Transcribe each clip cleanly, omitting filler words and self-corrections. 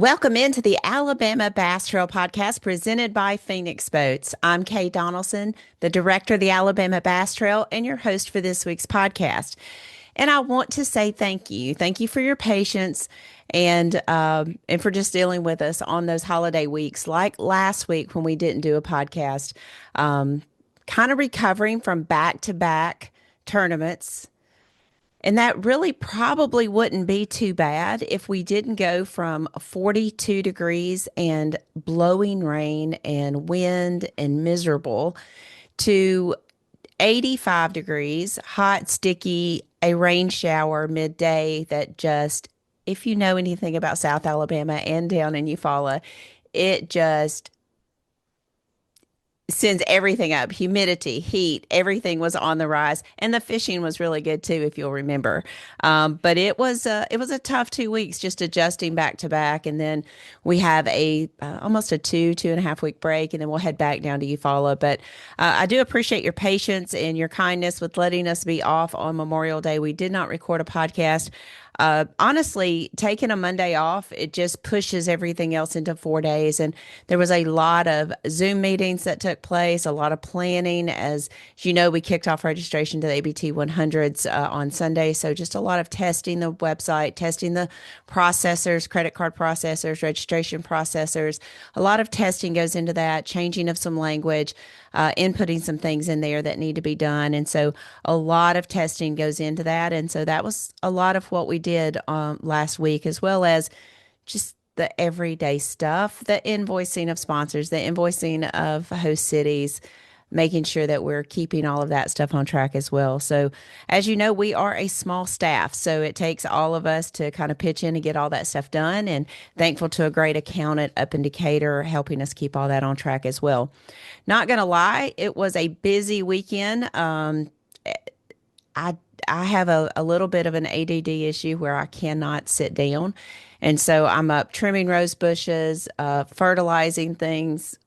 Welcome into the Alabama Bass Trail Podcast presented by Phoenix Boats. I'm Kay Donaldson, the director of the Alabama Bass Trail and your host for this week's podcast. And I want to say thank you. Thank you for your patience and for just dealing with us on those holiday weeks, like last week when we didn't do a podcast. Kind of recovering from back-to-back tournaments. And that really probably wouldn't be too bad if we didn't go from 42 degrees and blowing rain and wind and miserable to 85 degrees, hot, sticky, a rain shower midday that just, if you know anything about South Alabama and down in Eufaula, it just sends everything up. Humidity, heat, everything was on the rise, and the fishing was really good too, if you'll remember. But it was a tough 2 weeks just adjusting back to back, and then we have a almost a 2.5 week break, and then we'll head back down to Eufaula. But I do appreciate your patience and your kindness with letting us be off on Memorial Day. We did not record a podcast. Honestly, taking a Monday off, it just pushes everything else into 4 days. And there was a lot of Zoom meetings that took place, a lot of planning. As you know, we kicked off registration to the ABT 100s on Sunday. So just a lot of testing the website, testing the processors, credit card processors, registration processors. A lot of testing goes into that, changing of some language, inputting some things in there that need to be done. And so a lot of testing goes into that. And so that was a lot of what we did last week, as well as just the everyday stuff, the invoicing of sponsors, the invoicing of host cities, making sure that we're keeping all of that stuff on track as well. So as you know, we are a small staff, so it takes all of us to kind of pitch in and get all that stuff done, and thankful to a great accountant up in Decatur helping us keep all that on track as well. Not going to lie, it was a busy weekend. I have a little bit of an ADD issue where I cannot sit down. And so I'm up trimming rose bushes, fertilizing things,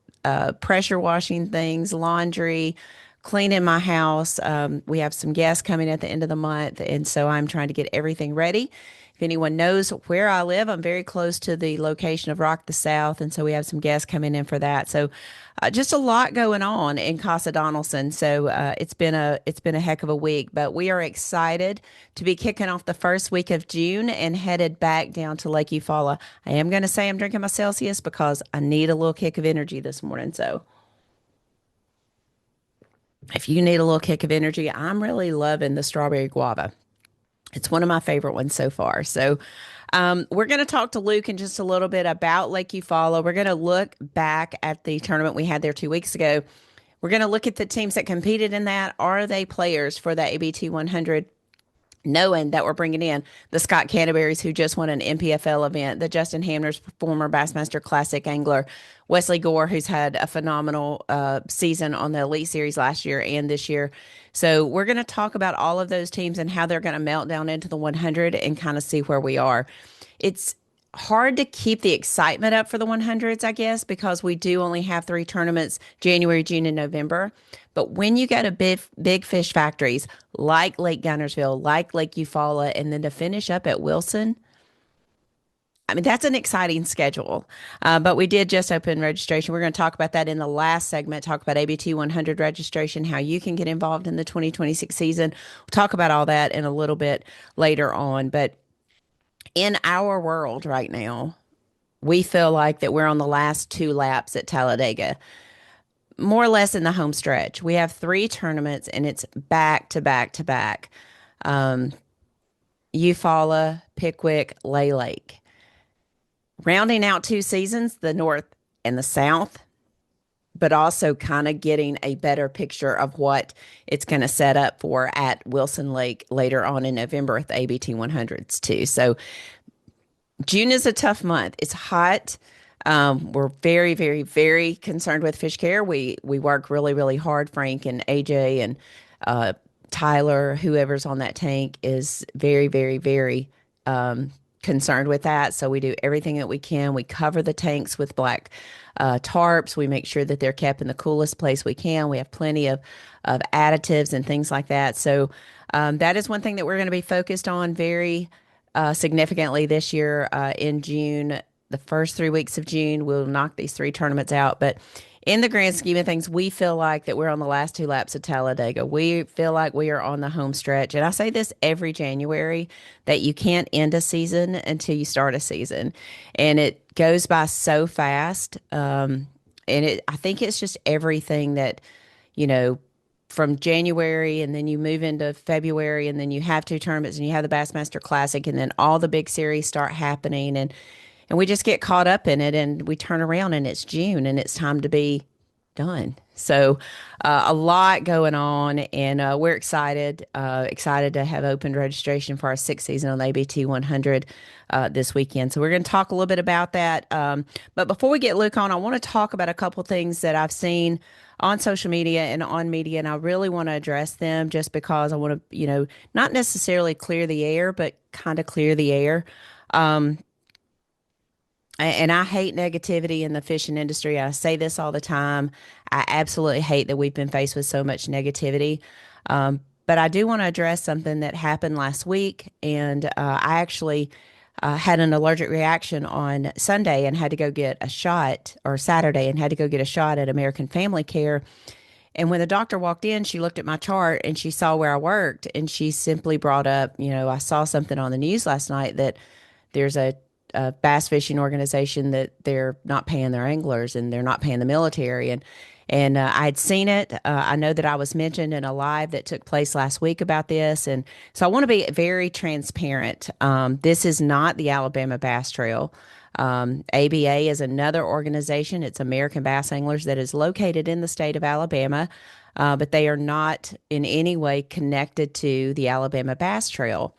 pressure washing things, laundry, cleaning my house. We have some guests coming at the end of the month. And so I'm trying to get everything ready. If anyone knows where I live, I'm very close to the location of Rock the South. And so we have some guests coming in for that. So just a lot going on in Casa Donaldson. So it's been a heck of a week, but we are excited to be kicking off the first week of June and headed back down to Lake Eufaula. I am going to say I'm drinking my Celsius because I need a little kick of energy this morning. So if you need a little kick of energy, I'm really loving the strawberry guava. It's one of my favorite ones so far. So we're going to talk to Luke in just a little bit about Lake Eufaula. We're going to look back at the tournament we had there 2 weeks ago. We're going to look at the teams that competed in that. Are they players for the ABT 100? Knowing that we're bringing in the Scott Canterburys, who just won an MPFL event, the Justin Hamner's former Bassmaster Classic angler, Wesley Gore, who's had a phenomenal season on the Elite Series last year and this year. So we're going to talk about all of those teams and how they're going to melt down into the 100 and kind of see where we are. It's hard to keep the excitement up for the 100s, I guess, because we do only have 3 tournaments, January, June, and November. But when you go to big fish factories like Lake Guntersville, like Lake Eufaula, and then to finish up at Wilson, I mean, that's an exciting schedule. But we did just open registration. We're going to talk about that in the last segment, talk about ABT 100 registration, how you can get involved in the 2026 season. We'll talk about all that in a little bit later on. But in our world right now, we feel like that we're on the last 2 laps at Talladega, more or less in the home stretch. We have 3 tournaments, and it's back to back to back. Eufaula, Pickwick, Lay Lake. Rounding out 2 seasons, the North and the South, but also kind of getting a better picture of what it's going to set up for at Wilson Lake later on in November at the ABT 100s too. So June is a tough month. It's hot. We're very, very, very concerned with fish care. We work really, really hard. Frank and AJ and Tyler, whoever's on that tank, is very, very, very concerned with that. So we do everything that we can. We cover the tanks with black tarps. We make sure that they're kept in the coolest place we can. We have plenty of additives and things like that. So that is one thing that we're going to be focused on very significantly this year in June. the first 3 weeks of June. We'll knock these three tournaments out. But in the grand scheme of things, we feel like that we're on the last two laps of Talladega. We feel like we are on the home stretch. And I say this every January that you can't end a season until you start a season. And it goes by so fast. I think it's just everything that, you know, from January and then you move into February and then you have two tournaments and you have the Bassmaster Classic and then all the big series start happening and we just get caught up in it and we turn around and it's June and it's time to be done. So a lot going on and we're excited to have opened registration for our sixth season on the ABT 100 this weekend. So we're going to talk a little bit about that. But before we get Luke on, I want to talk about a couple things that I've seen on social media and on media, and I really want to address them just because I want to, not necessarily clear the air, but kind of clear the air. And I hate negativity in the fishing industry. I say this all the time. I absolutely hate that we've been faced with so much negativity. But I do want to address something that happened last week. And I actually had an allergic reaction on Sunday and had to go get a shot, or Saturday, and had to go get a shot at American Family Care. And when the doctor walked in, she looked at my chart and she saw where I worked. And she simply brought up, I saw something on the news last night that there's a bass fishing organization that they're not paying their anglers and they're not paying the military. And I'd seen it. I know that I was mentioned in a live that took place last week about this. And so I want to be very transparent. This is not the Alabama Bass Trail. ABA is another organization. It's American Bass Anglers that is located in the state of Alabama, but they are not in any way connected to the Alabama Bass Trail.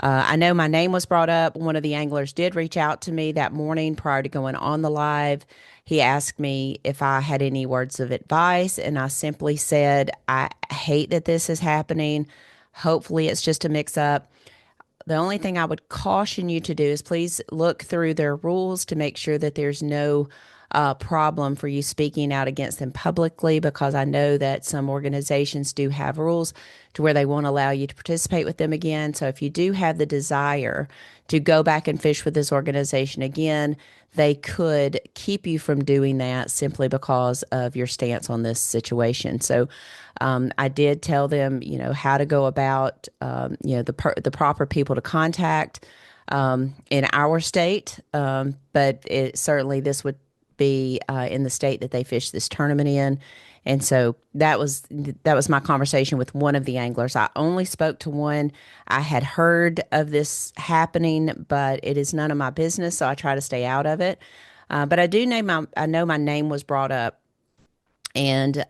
I know my name was brought up. One of the anglers did reach out to me that morning prior to going on the live. He asked me if I had any words of advice, and I simply said, I hate that this is happening. Hopefully, it's just a mix up. The only thing I would caution you to do is please look through their rules to make sure that there's no problem for you speaking out against them publicly, because I know that some organizations do have rules to where they won't allow you to participate with them again. So if you do have the desire to go back and fish with this organization again, they could keep you from doing that simply because of your stance on this situation. So I did tell them, how to go about, the proper people to contact in our state. But certainly this would be in the state that they fished this tournament in. And so that was my conversation with one of the anglers. I only spoke to one. I had heard of this happening, but it is none of my business, so I try to stay out of it. But I know my name was brought up, and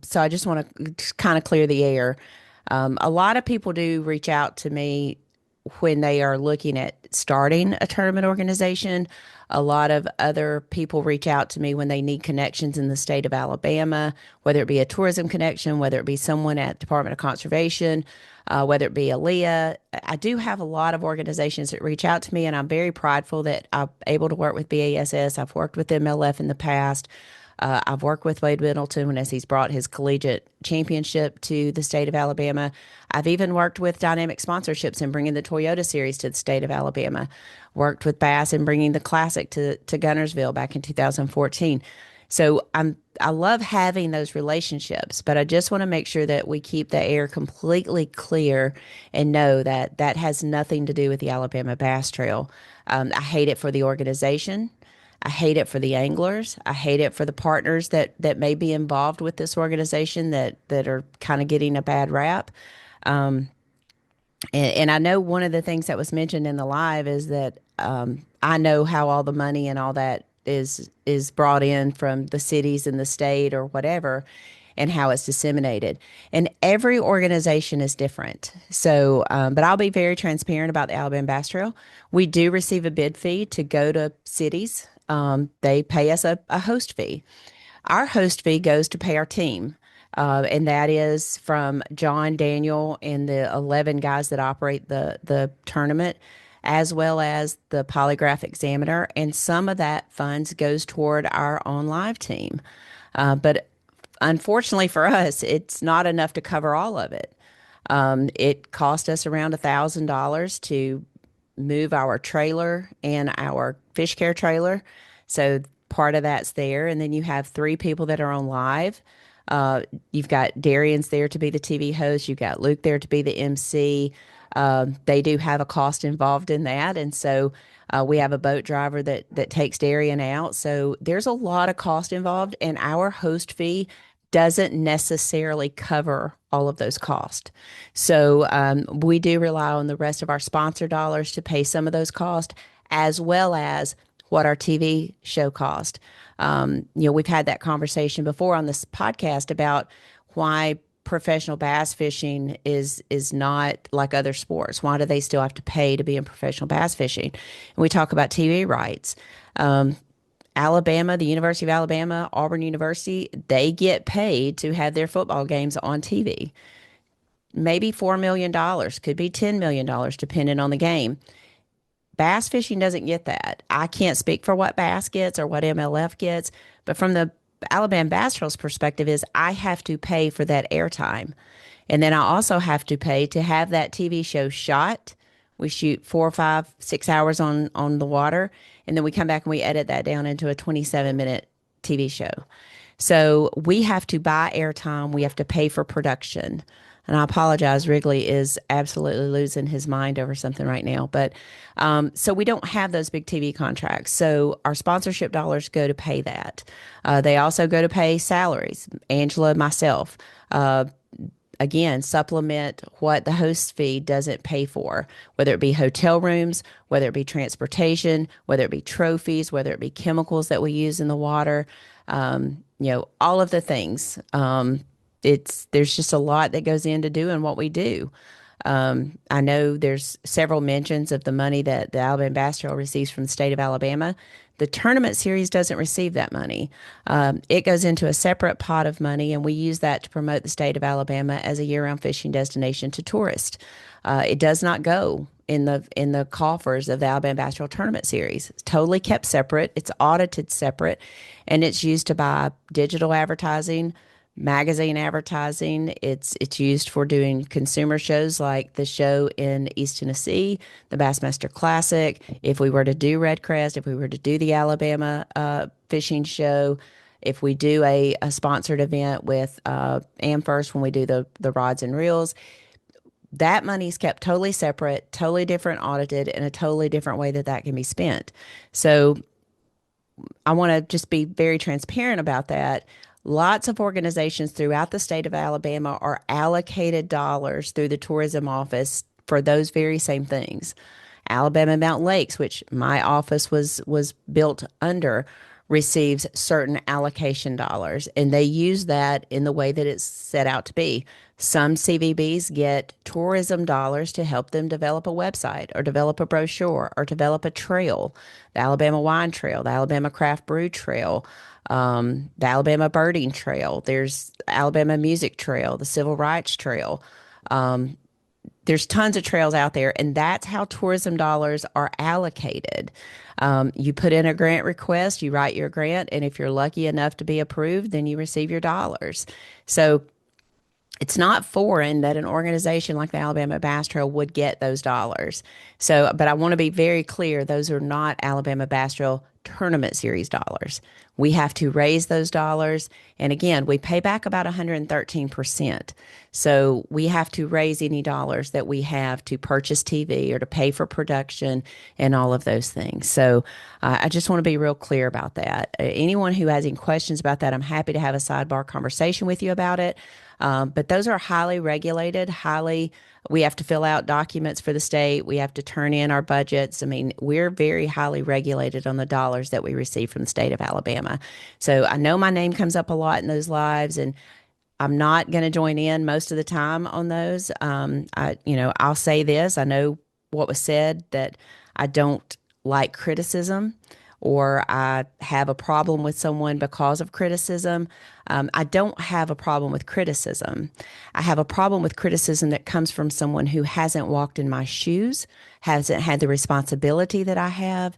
so I just want to kind of clear the air. A lot of people do reach out to me when they are looking at starting a tournament organization. A lot of other people reach out to me when they need connections in the state of Alabama, whether it be a tourism connection, whether it be someone at Department of Conservation, whether it be ALEA. I do have a lot of organizations that reach out to me, and I'm very prideful that I'm able to work with BASS. I've worked with MLF in the past. I've worked with Wade Middleton as he's brought his collegiate championship to the state of Alabama. I've even worked with Dynamic Sponsorships and bringing the Toyota Series to the state of Alabama. Worked with Bass and bringing the Classic to Gunnersville back in 2014. So I love having those relationships, but I just want to make sure that we keep the air completely clear and know that that has nothing to do with the Alabama Bass Trail. I hate it for the organization. I hate it for the anglers. I hate it for the partners that may be involved with this organization that are kind of getting a bad rap. And I know one of the things that was mentioned in the live is that I know how all the money and all that is brought in from the cities and the state or whatever, and how it's disseminated. And every organization is different. So, but I'll be very transparent about the Alabama Bass Trail. We do receive a bid fee to go to cities. They pay us a host fee. Our host fee goes to pay our team. And that is from John, Daniel, and the 11 guys that operate the tournament, as well as the polygraph examiner. And some of that funds goes toward our on live team. But unfortunately for us, it's not enough to cover all of it. It cost us around $1,000 to move our trailer and our fish care trailer. So part of that's there. And then you have three people that are on live. You've got Darian's there to be the TV host. You've got Luke there to be the MC. They do have a cost involved in that. And so we have a boat driver that takes Darian out. So there's a lot of cost involved, and our host fee doesn't necessarily cover all of those costs. So we do rely on the rest of our sponsor dollars to pay some of those costs, as well as what our TV show cost. We've had that conversation before on this podcast about why professional bass fishing is not like other sports. Why do they still have to pay to be in professional bass fishing? And we talk about TV rights. Alabama, the University of Alabama, Auburn University, they get paid to have their football games on TV. Maybe $4 million, could be $10 million, depending on the game. Bass fishing doesn't get that. I can't speak for what bass gets or what MLF gets, but from the Alabama Bass Trail's perspective is I have to pay for that airtime. And then I also have to pay to have that TV show shot. We shoot 4, 5, 6 hours on the water, and then we come back and we edit that down into a 27-minute TV show. So we have to buy airtime. We have to pay for production. And I apologize, Wrigley is absolutely losing his mind over something right now. But so we don't have those big TV contracts. So our sponsorship dollars go to pay that. They also go to pay salaries. Angela, myself, again, supplement what the host fee doesn't pay for, whether it be hotel rooms, whether it be transportation, whether it be trophies, whether it be chemicals that we use in the water, all of the things. There's just a lot that goes into doing what we do. I know there's several mentions of the money that the Alabama Bass Trail receives from the state of Alabama. The tournament series doesn't receive that money. It goes into a separate pot of money, and we use that to promote the state of Alabama as a year-round fishing destination to tourists. It does not go in the coffers of the Alabama Bass Trail Tournament Series. It's totally kept separate. It's audited separate, and it's used to buy digital advertising, magazine advertising. It's used for doing consumer shows like the show in East Tennessee, the Bassmaster Classic. If we were to do Red Crest, if we were to do the Alabama fishing show, if we do a sponsored event with AmFirst when we do the rods and reels, that money's kept totally separate, totally different, audited, in a totally different way that can be spent. So I want to just be very transparent about that. Lots of organizations throughout the state of Alabama are allocated dollars through the tourism office for those very same things. Alabama Mountain Lakes, which my office was built under, receives certain allocation dollars, and they use that in the way that it's set out to be. Some CVBs get tourism dollars to help them develop a website or develop a brochure or develop a trail, the Alabama Wine Trail, the Alabama Craft Brew Trail, the Alabama Birding Trail. There's Alabama Music Trail, the Civil Rights Trail. There's tons of trails out there, and that's how tourism dollars are allocated. You put in a grant request, you write your grant, and if you're lucky enough to be approved, then you receive your dollars. So it's not foreign that an organization like the Alabama Bass Trail would get those dollars. So, but I want to be very clear, those are not Alabama Bass Trail Tournament Series dollars. We have to raise those dollars. And again, we pay back about 113%. So we have to raise any dollars that we have to purchase TV or to pay for production and all of those things. So I just want to be real clear about that. Anyone who has any questions about that, I'm happy to have a sidebar conversation with you about it. But those are highly regulated, we have to fill out documents for the state. We have to turn in our budgets. I mean, we're very highly regulated on the dollars that we receive from the state of Alabama. So I know my name comes up a lot in those lives, and I'm not going to join in most of the time on those. I'll say this. I know what was said, that I don't like criticism, or I have a problem with someone because of criticism. I don't have a problem with criticism. I have a problem with criticism that comes from someone who hasn't walked in my shoes, hasn't had the responsibility that I have.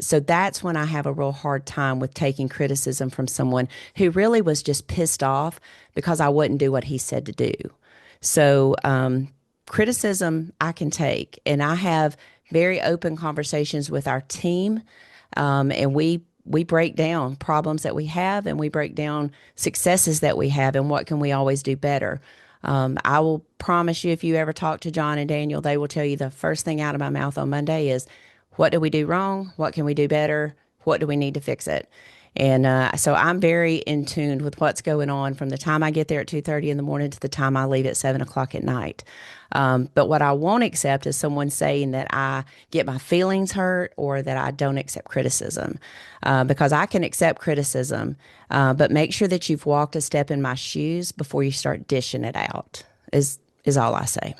So that's when I have a real hard time with taking criticism from someone who really was just pissed off because I wouldn't do what he said to do. So criticism I can take, and I have very open conversations with our team. And we break down problems that we have, and we break down successes that we have, and what can we always do better. I will promise you, if you ever talk to John and Daniel, they will tell you the first thing out of my mouth on Monday is, what did we do wrong? What can we do better? What do we need to fix it? And so I'm very in tune with what's going on from the time I get there at 2:30 in the morning to the time I leave at 7 o'clock at night. But what I won't accept is someone saying that I get my feelings hurt or that I don't accept criticism, because I can accept criticism, but make sure that you've walked a step in my shoes before you start dishing it out. Is all I say.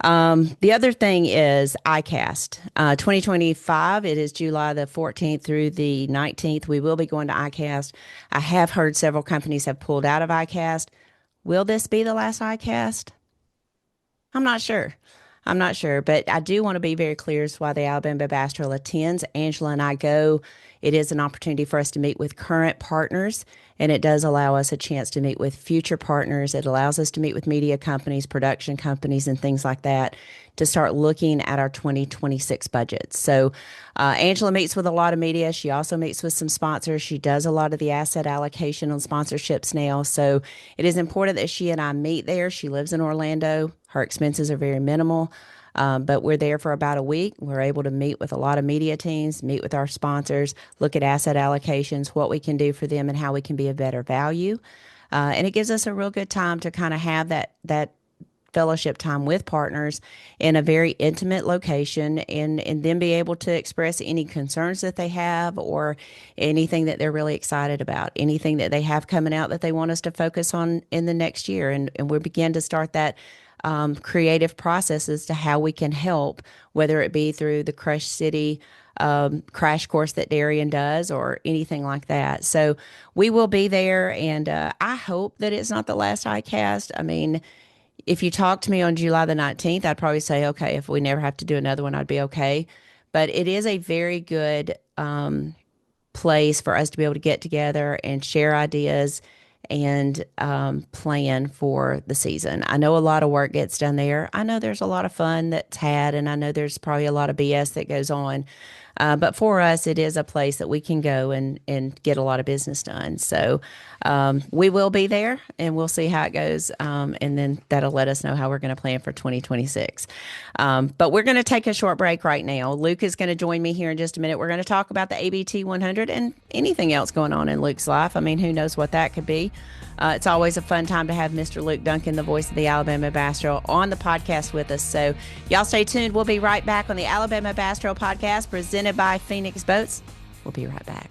The other thing is ICAST. 2025, it is July the 14th through the 19th. We will be going to ICAST. I have heard several companies have pulled out of ICAST. Will this be the last ICAST? I'm not sure. I'm not sure, but I do want to be very clear as to why the Alabama Bass Trail attends. Angela and I go. It is an opportunity for us to meet with current partners, and it does allow us a chance to meet with future partners. It allows us to meet with media companies, production companies, and things like that to start looking at our 2026 budgets. So Angela meets with a lot of media. She also meets with some sponsors. She does a lot of the asset allocation on sponsorships now. So it is important that she and I meet there. She lives in Orlando. Her expenses are very minimal. But we're there for about a week. We're able to meet with a lot of media teams, meet with our sponsors, look at asset allocations, what we can do for them, and how we can be a better value. And it gives us a real good time to kind of have that fellowship time with partners in a very intimate location, and then be able to express any concerns that they have or anything that they're really excited about, anything that they have coming out that they want us to focus on in the next year. And we begin to start that creative processes to how we can help, whether it be through the Crush City crash course that Darian does or anything like that. So we will be there, and I hope that it's not the last ICAST. I mean, if you talk to me on July the 19th, I'd probably say, okay, if we never have to do another one, I'd be okay. But it is a very good place for us to be able to get together and share ideas and plan for the season. I know a lot of work gets done there. I know there's a lot of fun that's had, and I know there's probably a lot of BS that goes on. But for us, it is a place that we can go and get a lot of business done. So we will be there, and we'll see how it goes. And then that'll let us know how we're going to plan for 2026. But we're going to take a short break right now. Luke is going to join me here in just a minute. We're going to talk about the ABT 100 and anything else going on in Luke's life. I mean, who knows what that could be. It's always a fun time to have Mr. Luke Dunkin, the voice of the Alabama Bass Trail, on the podcast with us. So y'all stay tuned. We'll be right back on the Alabama Bass Trail podcast presented by Phoenix Boats. We'll be right back.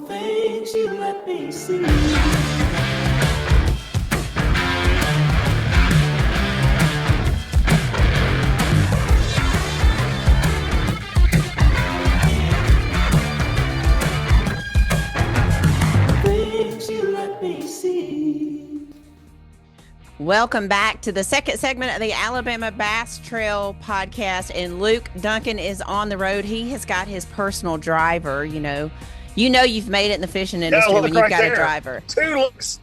Things you let me see. Welcome back to the second segment of the Alabama Bass Trail podcast. And Luke Dunkin is on the road. He has got his personal driver. You know you've made it in the fishing industry when you've got a driver. 2 looks.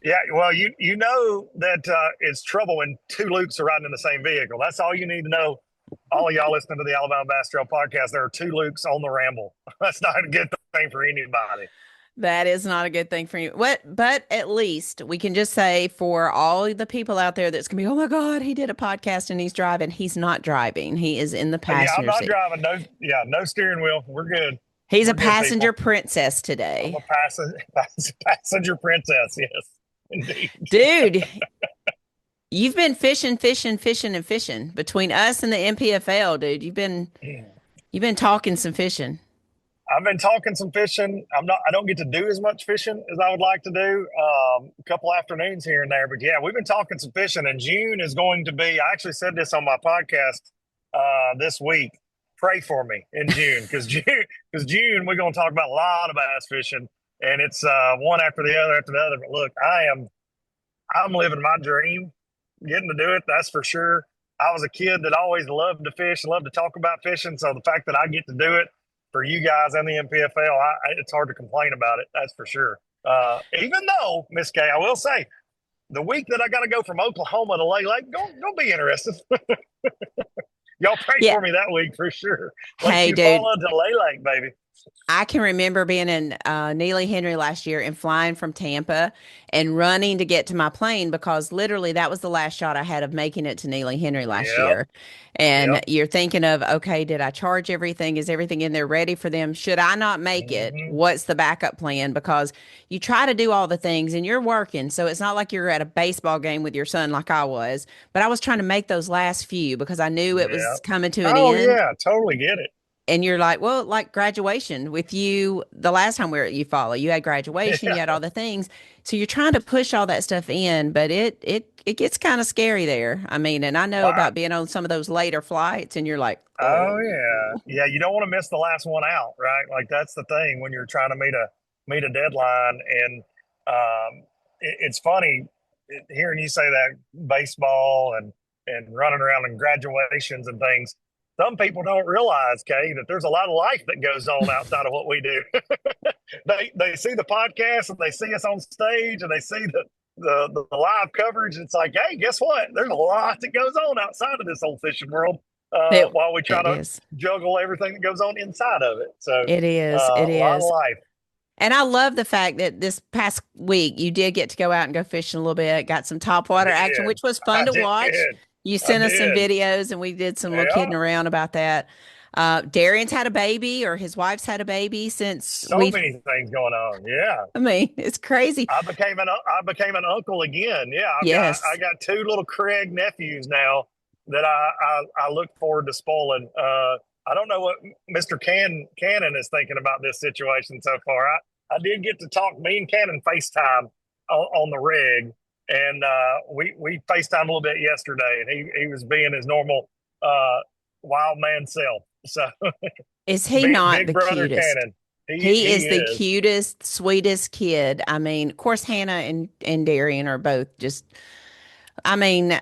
Yeah, well, you know that it's trouble when 2 Lukes are riding in the same vehicle. That's all you need to know. All of y'all listening to the Alabama Bass Trail podcast, there are 2 Lukes on the ramble. That's not a good thing for anybody. That is not a good thing for you. But at least we can just say for all the people out there that's going to be, oh my God, he did a podcast and he's driving. He's not driving. He is in the passenger seat. I'm not driving. No steering wheel. We're good. He's a passenger princess today. I'm a passenger princess, yes, indeed. Dude, you've been fishing between us and the MPFL, dude. You've been talking some fishing. I've been talking some fishing. I don't get to do as much fishing as I would like to do. A couple afternoons here and there, but yeah, we've been talking some fishing, and June is going to be, I actually said this on my podcast this week. Pray for me in June, because June we're going to talk about a lot of bass fishing, and it's one after the other. But look, I'm living my dream, getting to do it. That's for sure. I was a kid that always loved to fish, loved to talk about fishing. So the fact that I get to do it for you guys and the MPFL, it's hard to complain about it. That's for sure. Even though, Miss K, I will say, the week that I got to go from Oklahoma to Lake, don't be interested. Y'all pray Yeah. for me that week for sure. Lake Hey, dude. Eufaula to Lake, baby. I can remember being in Neely Henry last year and flying from Tampa and running to get to my plane because literally that was the last shot I had of making it to Neely Henry last Yep, year. And yep. you're thinking of, okay, did I charge everything? Is everything in there ready for them? Should I not make it? Hmm. What's the backup plan? Because you try to do all the things and you're working. So it's not like you're at a baseball game with your son like I was, but I was trying to make those last few because I knew it Yeah. was coming to an Oh end. yeah, totally get it. And you're like, well, like graduation with you, the last time we were at Eufaula, you had graduation, you had all the things. So you're trying to push all that stuff in, but it gets kind of scary there. I mean, and I know Wow. about being on some of those later flights, and you're like, Oh oh, yeah, yeah. You don't want to miss the last one out, right? Like that's the thing when you're trying to meet a deadline. And it's funny hearing you say that baseball and running around and graduations and things. Some people don't realize, Kay, that there's a lot of life that goes on outside of what we do. They see the podcast and they see us on stage and they see the live coverage. It's like, hey, guess what? There's a lot that goes on outside of this whole fishing world it, while we try it to is. juggle everything that goes on inside of it. So It is. a It lot of is. life. And I love the fact that this past week you did get to go out and go fishing a little bit, got some I topwater action, did. which was I fun to watch. did. You I sent us some did. videos and we did some little Yeah. kidding around about that. Darian's had a baby or his wife's had a baby since So we, many things going on. Yeah. I mean, it's crazy. I became an uncle again. Yeah, I Yes. got two little Craig nephews now that I look forward to spoiling. I don't know what Mr. Cannon is thinking about this situation so far. I did get to talk. Me and Cannon FaceTime on the rig, and we FaceTime a little bit yesterday, and he was being his normal uh, wild man self. So Is he not big the brother cutest? Cannon, he He is he the is. cutest, sweetest kid. I mean, of course, Hannah and Darian are both just, I mean,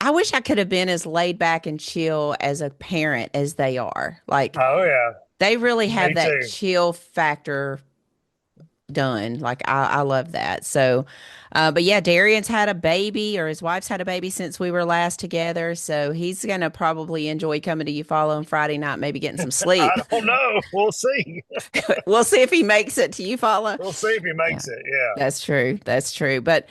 I wish I could have been as laid back and chill as a parent as they are. Like, Oh yeah, they really have me that too. chill factor done. Like, I love that. So, but yeah, Darian's had a baby or his wife's had a baby since we were last together. So he's going to probably enjoy coming to Eufaula on Friday night, maybe getting some sleep. I don't know. We'll see. We'll see if he makes it to Eufaula. We'll see if he Yeah, makes it. Yeah. that's true. That's true. But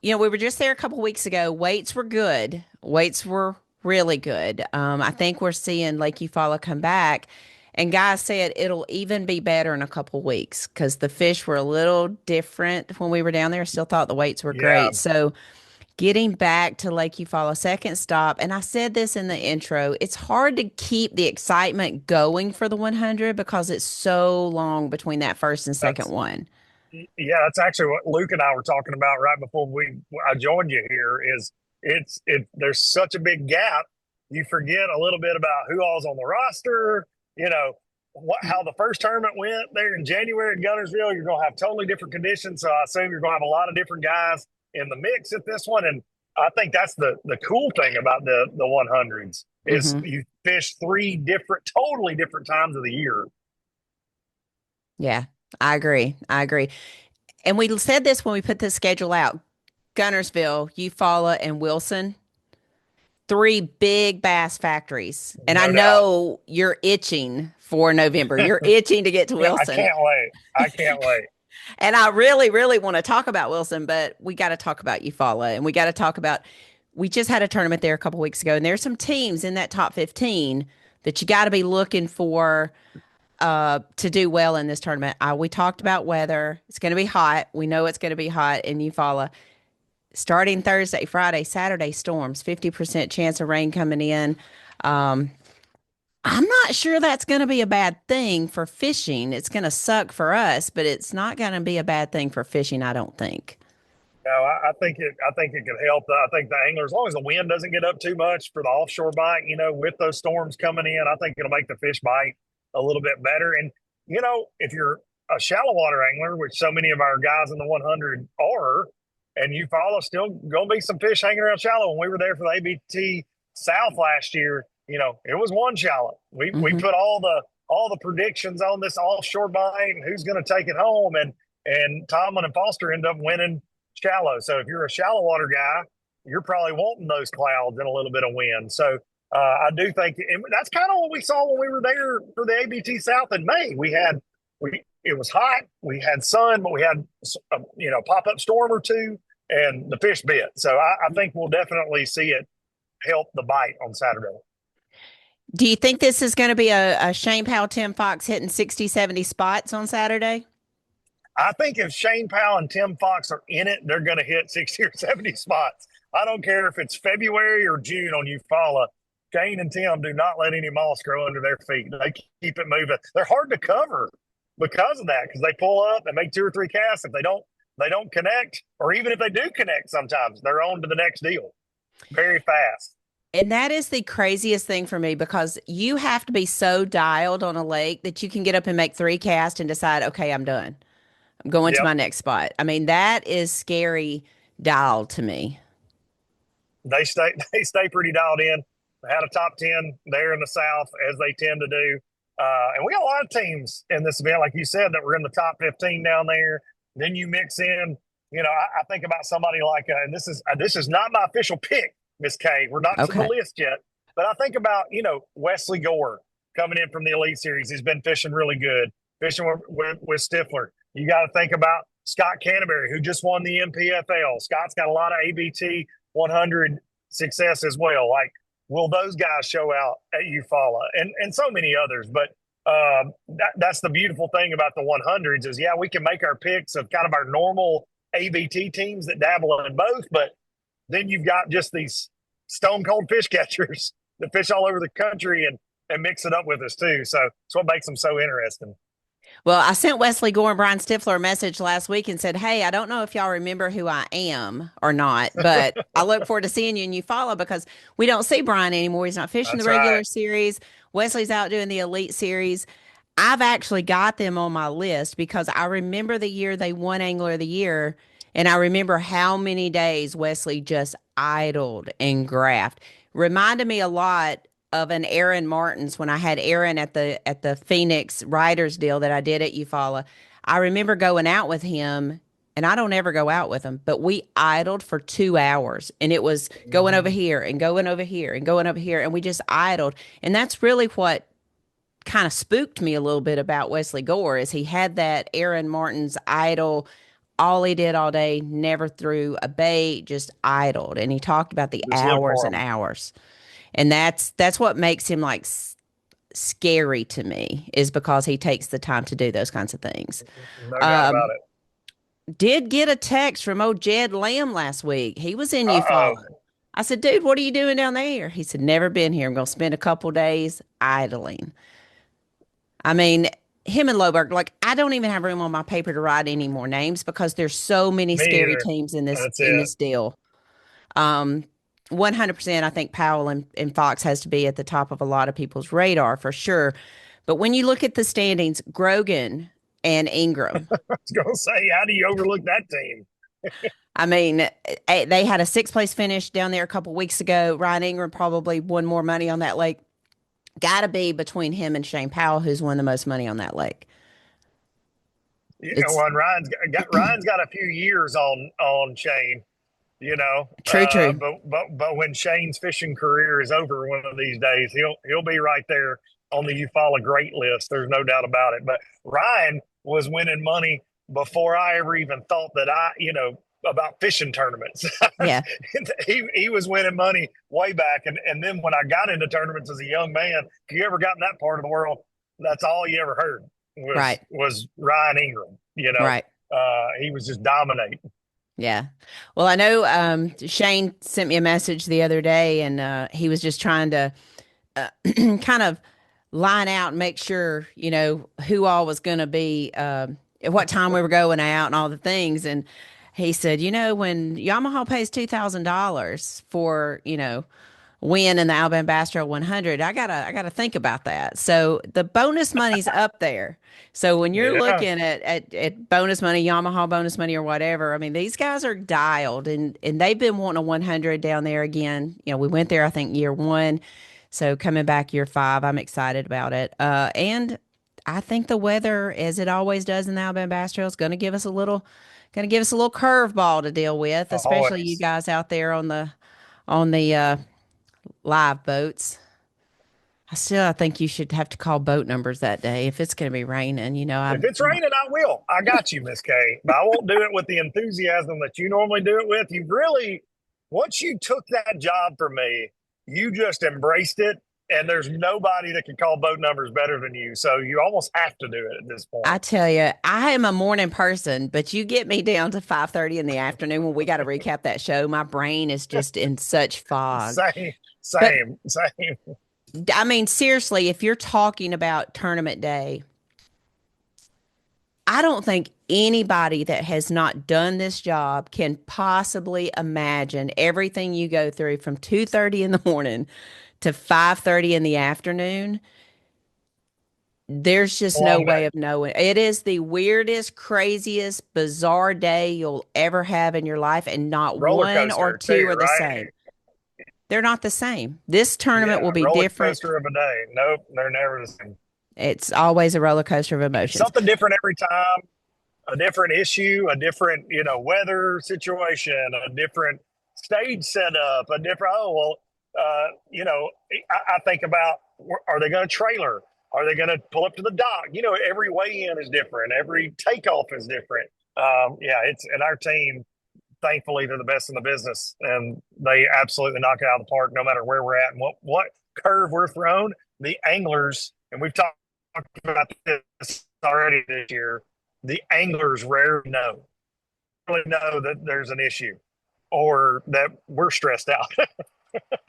we were just there a couple weeks ago. Weights were good. Weights were really good. I think we're seeing Lake Eufaula come back. And guys said it'll even be better in a couple weeks because the fish were a little different when we were down there. Still thought the weights were Yeah. great. So getting back to Lake Eufaula, second stop, and I said this in the intro, it's hard to keep the excitement going for the 100 because it's so long between that first and second That's one. yeah, that's actually what Luke and I were talking about right before I joined you here is there's such a big gap. You forget a little bit about who all's on the roster, you know, how the first tournament went there in January at Gunnersville. You're gonna have totally different conditions. So I assume you're gonna have a lot of different guys in the mix at this one. And I think that's the cool thing about the 100s is Hmm. you fish totally different times of the year. Yeah, I agree. I agree. And we said this when we put the schedule out. Gunnersville, Eufaula, and Wilson, three big bass factories. And I No doubt. know you're itching for November. You're itching to get to I Wilson. can't wait. I can't wait. And I really, really want to talk about Wilson, but we got to talk about Eufaula and we got to talk about. We just had a tournament there a couple weeks ago, and there's some teams in that top 15 that you got to be looking for to do well in this tournament. We talked about weather. It's going to be hot. We know it's going to be hot in Eufaula. Starting Thursday, Friday, Saturday storms, 50% chance of rain coming in. Um, I'm not sure that's going to be a bad thing for fishing. It's going to suck for us, but it's not going to be a bad thing for fishing, I don't think. No, I think it could help. I think the angler, as long as the wind doesn't get up too much for the offshore bite, with those storms coming in, I think it'll make the fish bite a little bit better. And if you're a shallow water angler, which so many of our guys in the 100 are, and you follow, still going to be some fish hanging around shallow. When we were there for the ABT South last year, it was one shallow. We Hmm. put all the predictions on this offshore bite and who's going to take it home, and Tomlin and Foster end up winning shallow. So if you're a shallow water guy, you're probably wanting those clouds and a little bit of wind. So I do think, and that's kind of what we saw when we were there for the ABT South in May. We it was hot, we had sun, but we had pop up storm or two, and the fish bit. So I think we'll definitely see it help the bite on Saturday. Do you think this is going to be a Shane Powell, Tim Fox hitting 60, 70 spots on Saturday? I think if Shane Powell and Tim Fox are in it, they're going to hit 60 or 70 spots. I don't care if it's February or June on Eufaula. Shane and Tim do not let any moss grow under their feet. They keep it moving. They're hard to cover because of that, because they pull up and make two or three casts. If they don't connect, or even if they do connect, sometimes they're on to the next deal very fast. And that is the craziest thing for me because you have to be so dialed on a lake that you can get up and make three casts and decide, okay, I'm done. I'm going to Yep. my next spot. I mean, that is scary dialed to me. They stay pretty dialed in. They had a top 10 there in the South, as they tend to do. And we got a lot of teams in this event, like you said, that were in the top 15 down there. Then you mix in, I think about somebody like, and this is not my official pick, Miss K. We're not to the Okay. list yet, but I think about, Wesley Gore coming in from the Elite Series. He's been fishing really good, fishing with Stifler. You got to think about Scott Canterbury, who just won the MPFL. Scott's got a lot of ABT 100 success as well. Like, will those guys show out at Eufaula and so many others? But that's the beautiful thing about the 100s is, yeah, we can make our picks of kind of our normal ABT teams that dabble in both, but then you've got just these stone cold fish catchers that fish all over the country and mix it up with us too. So it's what makes them so interesting. Well, I sent Wesley Gore and Brian Stifler a message last week and said, hey, I don't know if y'all remember who I am or not, but I look forward to seeing you and you follow because we don't see Brian anymore. He's not fishing the That's right. regular series. Wesley's out doing the Elite Series. I've actually got them on my list because I remember the year they won Angler of the Year, and I remember how many days Wesley just idled and graphed. Reminded me a lot of an Aaron Martins when I had Aaron at the Phoenix Riders deal that I did at Eufaula. I remember going out with him, and I don't ever go out with him, but we idled for 2 hours, and it was going over Mm-hmm. here and going over here and going over here, and we just idled, and that's really what kind of spooked me a little bit about Wesley Gore is he had that Aaron Martin's idle. All he did all day, never threw a bait, just idled. And he talked about the Just look hours for and them. hours. And that's what makes him like scary to me is because he takes the time to do those kinds of things. No doubt Um, about it. did get a text from old Jed Lamb last week. He was in Uh-oh. Eufaula. I said, dude, what are you doing down there? He said, never been here. I'm going to spend a couple days idling. I mean, him and Loberg, like I don't even have room on my paper to write any more names because there's so many Me scary either. teams That's in it. this deal. Um, 100%, I think Powell and Fox has to be at the top of a lot of people's radar for sure. But when you look at the standings, Grogan and Ingram, I was going to say, how do you overlook that team? I mean, they had a sixth place finish down there a couple weeks ago. Ryan Ingram probably won more money on that lake. Got to be between him and Shane Powell, who's won the most money on that lake. Yeah, It's well, and Ryan's got a few years on Shane, true, true. but when Shane's fishing career is over one of these days, he'll be right there on the Eufaula great list. There's no doubt about it. But Ryan was winning money before I ever even thought that about fishing tournaments. Yeah. He was winning money way back, and then when I got into tournaments as a young man, if you ever got in that part of the world, that's all you ever heard was Right. was Ryan Ingram. Right. He was just dominating. Yeah. Well, I know Shane sent me a message the other day, and he was just trying to kind of line out and make sure, who all was going to be, at what time we were going out and all the things. And he said, when Yamaha pays $2,000 for, win in the Alabama Bass Trail 100, I gotta think about that. So the bonus money's up there. So when you're Yeah, looking at bonus money, Yamaha bonus money or whatever, I mean these guys are dialed and they've been wanting a 100 down there again. We went there I think year one. So coming back year 5, I'm excited about it. And I think the weather, as it always does in the Alabama Bass Trail, is going to give us a little curveball to deal with, especially you Always. guys out there on the live boats. I think you should have to call boat numbers that day if it's going to be raining. If it's raining, I will. I got you, Miss Kay. But I won't do it with the enthusiasm that you normally do it with. You really, once you took that job for me, you just embraced it. And there's nobody that can call boat numbers better than you. So you almost have to do it at this I point. tell you, I am a morning person, but you get me down to 5:30 in the afternoon when we got to recap that show. My brain is just in such fog. Same, But same. I mean, seriously, if you're talking about tournament day, I don't think anybody that has not done this job can possibly imagine everything you go through from 2:30 in the morning to 5:30 in the afternoon. There's just no Long way day. of knowing. It is the weirdest, craziest, bizarre day you'll ever have in your life, and not Roller one or coaster, too, two are the right? same. They're not the same. This tournament Yeah, will be roller different. coaster of a day. Nope, they're never the same. It's always a roller coaster of emotions. Something different every time, a different issue, a different, weather situation, a different stage setup, a different, I think about, are they going to trailer? Are they going to pull up to the dock? Every weigh in is different. Every takeoff is different. And our team, thankfully, they're the best in the business, and they absolutely knock it out of the park no matter where we're at and what curve we're thrown. The anglers, and we've talked about this already this year, the anglers rarely really know that there's an issue or that we're stressed out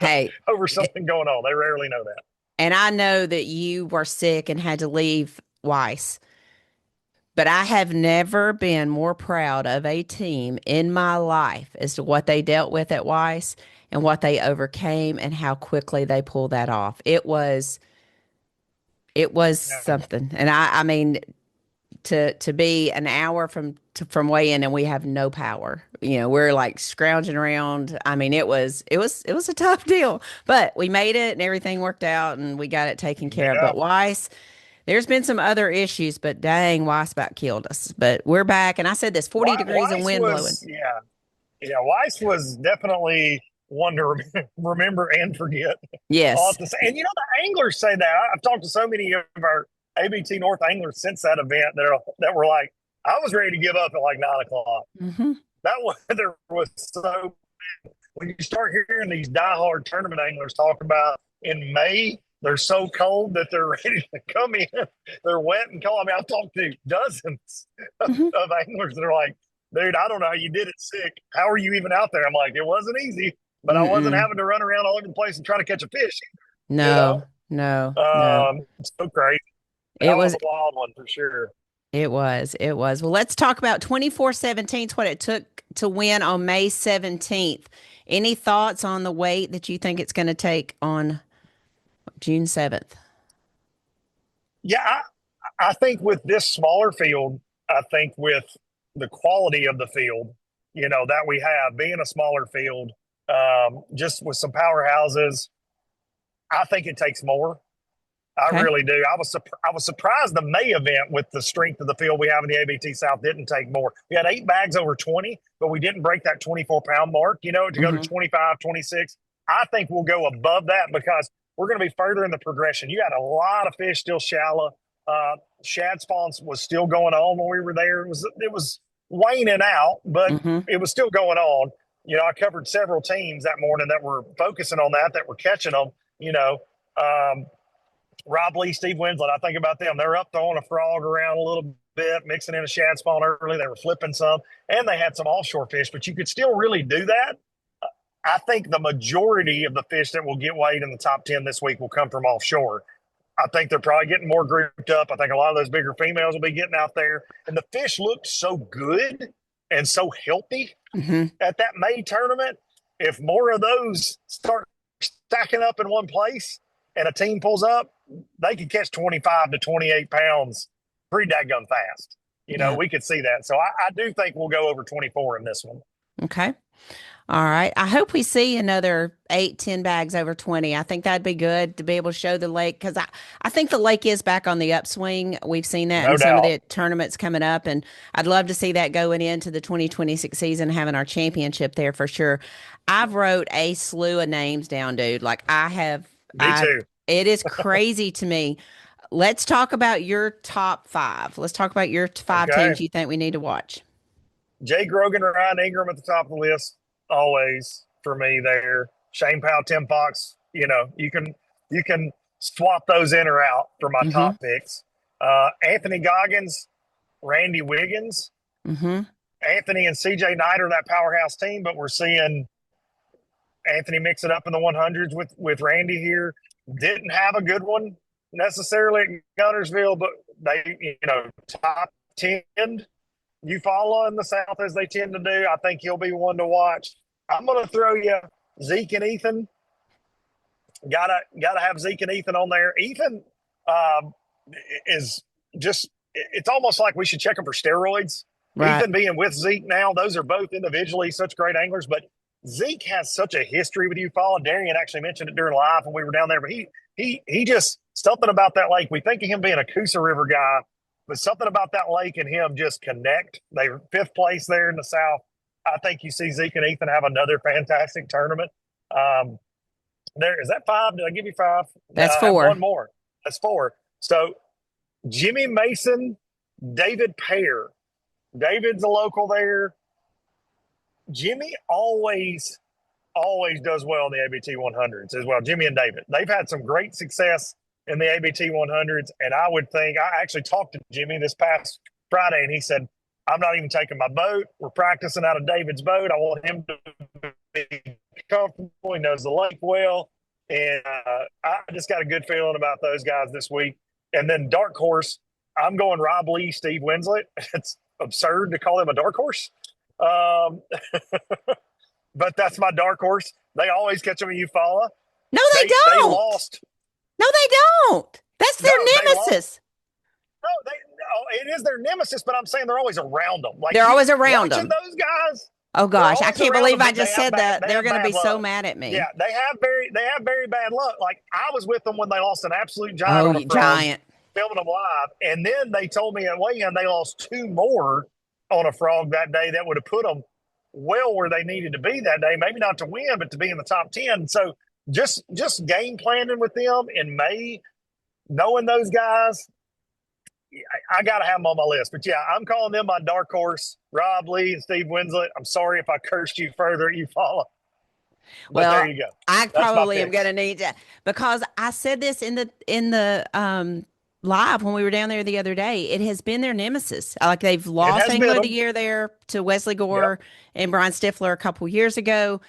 Hey, over something going on. They rarely know that. and I know that you were sick and had to leave Weiss, but I have never been more proud of a team in my life as to what they dealt with at Weiss and what they overcame and how quickly they pulled that off. It was Yeah. something. And I mean, to be an hour from weigh in and we have no power. We're like scrounging around. I mean, it was a tough deal, but we made it and everything worked out and we got it taken care of. Yeah. But Weiss, there's been some other issues, but dang, Weiss about killed us. But we're back, and I said this 40 degrees and Weiss wind blowing. was, yeah. Yeah. Weiss was definitely one to remember and forget. Yes. And the anglers say that. I've talked to so many of our ABT North anglers since that event that were like, I was ready to give up at like 9 o'clock. Hmm. That weather was so. When you start hearing these diehard tournament anglers talk about in May, they're so cold that they're ready to come in. They're wet and cold. I mean, I've talked to dozens Hmm. of anglers that are like, dude, I don't know how you did it sick. How are you even out there? I'm like, it wasn't easy, but I wasn't Mm-mm. having to run around all over the place and try to catch a fish. You know, No, no, no. it's so crazy. It That was was a wild one for sure. It was. It was. Well, let's talk about 24/17, what it took to win on May 17th. Any thoughts on the weight that you think it's going to take on June 7th? Yeah, I think with this smaller field, I think with the quality of the field, that we have being a smaller field, just with some powerhouses, I think it takes more. I Okay. really do. I was surprised the May event with the strength of the field we have in the ABT South didn't take more. We had 8 bags over 20, but we didn't break that 24-pound mark, to go to Hmm. 25, 26. I think we'll go above that because we're going to be further in the progression. You had a lot of fish still shallow. Shad spawns was still going on when we were there. It was waning out, but Hmm. it was still going on. I covered several teams that morning that were focusing on that were catching them, um, Rob Lee, Steve Winslet, I think about them. They're up throwing a frog around a little bit, mixing in a shad spawn early. They were flipping some, and they had some offshore fish, but you could still really do that. I think the majority of the fish that will get weighed in the top 10 this week will come from offshore. I think they're probably getting more grouped up. I think a lot of those bigger females will be getting out there. And the fish looked so good and so healthy Hmm. at that May tournament. If more of those start stacking up in one place and a team pulls up, they could catch 25 to 28 pounds pretty daggone fast. Yeah. We could see that. So I do think we'll go over 24 in this one. Okay. All right. I hope we see another 8, 10 bags over 20. I think that'd be good to be able to show the lake because I think the lake is back on the upswing. We've seen that in No some of doubt. the tournaments coming up, and I'd love to see that going into the 2026 season, having our championship there for sure. I've wrote a slew of names down, dude. Like I have, Me too. it is crazy to me. Let's talk about your top five. Let's talk about your five Okay. teams you think we need to watch. Jay Grogan, Ryan Ingram at the top of the list, always for me there. Shane Powell, Tim Fox. You can swap those in or out for my Mm-hmm. top picks. Anthony Goggins, Randy Wiggins, Mm-hmm. Anthony and CJ Knight are that powerhouse team, but we're seeing Anthony mix it up in the 100s with Randy here. Didn't have a good one necessarily at Gunnersville, but top 10 Eufaula in the South as they tend to do. I think he'll be one to watch. I'm going to throw you Zeke and Ethan. Gotta have Zeke and Ethan on there. Ethan is just. It's almost like we should check him for steroids. Right. Ethan being with Zeke now, those are both individually such great anglers, but Zeke has such a history with Eufaula. Darian actually mentioned it during live when we were down there, but he just something about that lake. We think of him being a Coosa River guy, but something about that lake and him just connect. They're fifth place there in the South. I think you see Zeke and Ethan have another fantastic tournament. There is that five. Did I give you five? That's I have four. one more. That's four. So Jimmy Mason, David Pear. David's a local there. Jimmy always does well in the ABT 100s as well. Jimmy and David. They've had some great success in the ABT 100s. And I would think, I actually talked to Jimmy this past Friday, and he said, I'm not even taking my boat. We're practicing out of David's boat. I want him to be comfortable. He knows the lake well. And I just got a good feeling about those guys this week. And then dark horse, I'm going Rob Lee, Steve Winslet. It's absurd to call him a dark horse. But that's my dark horse. They always catch them in Eufaula. No, they They don't. lost. No, they don't. That's their No, they nemesis. No, it is their nemesis, but I'm saying they're always around them. Like They're always around watching them. those guys. Oh They're gosh, I always can't around believe them, I but they just have said bad, that. they They're have going to bad be so luck. mad at me. Yeah, they have very bad luck. Like I was with them when they lost an absolute giant Oh, on a frog, giant. filming them live, and then they told me at weigh-in they lost two more on a frog that day that would have put them well where they needed to be that day. Maybe not to win, but to be in the top 10. So just game planning with them in May, knowing those guys, I got to have them on my list. But yeah, I'm calling them my dark horse, Rob Lee and Steve Winslet. I'm sorry if I cursed you further, you follow. But Well, there you go. I That's my probably am going picks. to need to because I said this in the live when we were down there the other day. It has been their nemesis. Like they've It lost has Angler been of the them. Year there to Wesley Yep. Gore and Brian Stifler a couple years ago.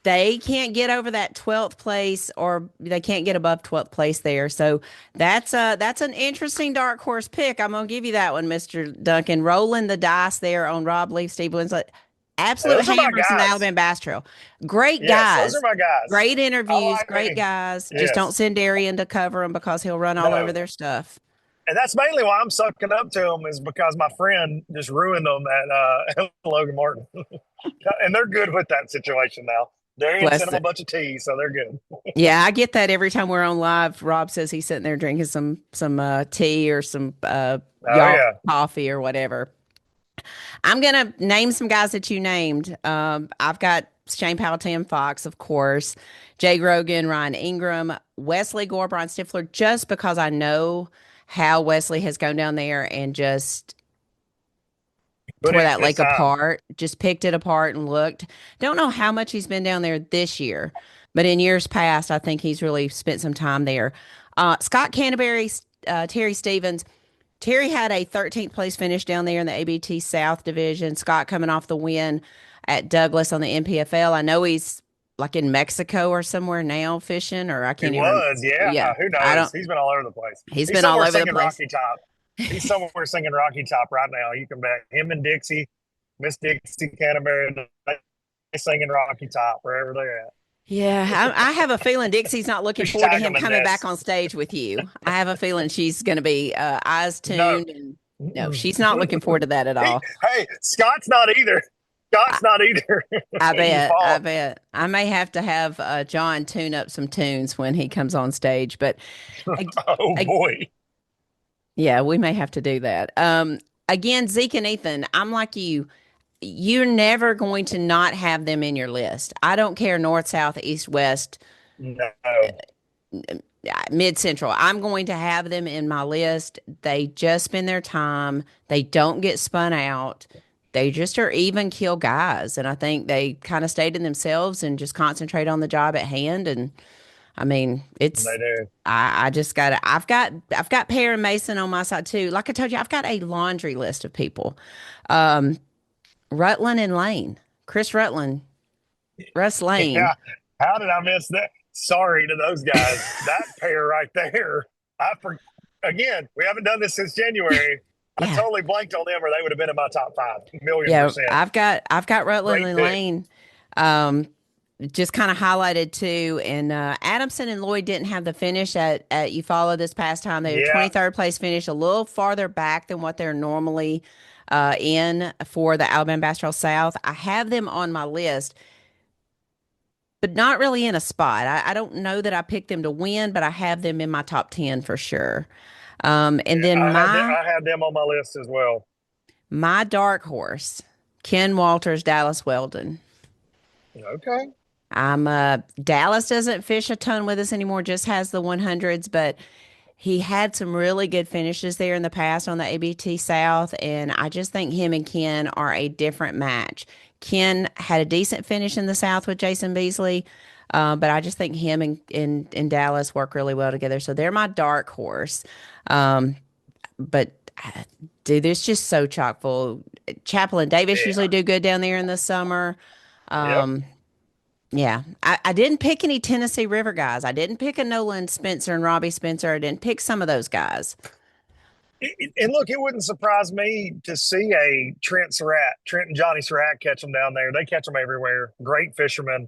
They can't get over that 12th place or they can't get above 12th place there. So that's an interesting dark horse pick. I'm gonna give you that one, Mr. Duncan. Rolling the dice there on Rob Lee, Steve Winslet. Absolute Those are my hammers in the guys. Alabama Bass Trail. Great Yes, those are guys. my guys. Great I interviews, like great me. guys. Just don't Yes. send Darian to cover them because he'll run all over No. their stuff. And that's mainly why I'm sucking up to them is because my friend just ruined them at Logan Martin. And they're good with that situation now. Darian sent Bless them a it. bunch of tea, so they're good. Yeah, I get that every time we're on live. Rob says he's sitting there drinking some tea or some Oh y'all yeah. coffee or whatever. I'm gonna name some guys that you named. I've got Shane Powell, Tim Fox, of course, Jay Grogan, Ryan Ingram, Wesley Gore, Brian Stifler, just because I know how Wesley has gone down there and just But tore that it's lake time. apart, just picked it apart and looked. Don't know how much he's been down there this year, but in years past, I think he's really spent some time there. Scott Canterbury, Terry Stevens. Terry had a 13th place finish down there in the ABT South Division. Scott coming off the win at Douglas on the NPFL. I know he's like in Mexico or somewhere now fishing, or I He can't even. was, yeah. Yeah, Who I knows? don't. He's been all over the place. He's He's been all somewhere over the singing place. Rocky Top. He's somewhere singing Rocky Top right now. You can bet him and Dixie, Miss Dixie Canterbury, they singing Rocky Top wherever they're at. Yeah, I have a feeling Dixie's not looking Just forward to tag him them in coming back this. on stage with you. I have a feeling she's going to be eyes No. tuned, and no, she's not looking forward to that at all. Hey, Scott's not either. Scott's not either. I You bet. I fall. bet. I may have to have John tune up some tunes when he comes on stage, but ag- Oh ag- boy. yeah, we may have to do that. Again, Zeke and Ethan, I'm like you. You're never going to not have them in your list. I don't care north, south, east, west, No. mid central. I'm going to have them in my list. They just spend their time. They don't get spun out. They just are even keel guys. And I think they kind of stayed in themselves and just concentrate on the job at hand. And I mean, They it's do. I just got to I've got Pear and Mason on my side too. Like I told you, I've got a laundry list of people. Um, Rutland and Lane, Chris Rutland, Russ Lane. Yeah. How did I miss that? Sorry to those guys. That pair right there. Again, we haven't done this since January. I Yeah. totally blanked on them, or they would have been in my top five, million Yeah, percent. I've got Rutland Great and pick. Lane just kind of highlighted too. And Adamson and Lloyd didn't have the finish at Eufaula this past time. They were Yeah. 23rd place finish, a little farther back than what they're normally in for the Alabama Bass Trail South. I have them on my list, but not really in a spot. I don't know that I picked them to win, but I have them in my top 10 for sure. And Yeah. then I had them on my list as well. my dark horse, Ken Walters, Dallas Weldon. Okay. I'm Dallas doesn't fish a ton with us anymore, just has the 100s, but he had some really good finishes there in the past on the ABT South, and I just think him and Ken are a different match. Ken had a decent finish in the South with Jason Beasley, but I just think him and Dallas work really well together. So they're my dark horse. Um, but dude, it's just so chock full. Chapel and Davis Yeah. usually do good down there in the summer. Yep. Um, yeah, I didn't pick any Tennessee River guys. I didn't pick a Nolan Spencer and Robbie Spencer. I didn't pick some of those guys. And look, it wouldn't surprise me to see a Trent and Johnny Surratt catch them down there. They catch them everywhere. Great fishermen.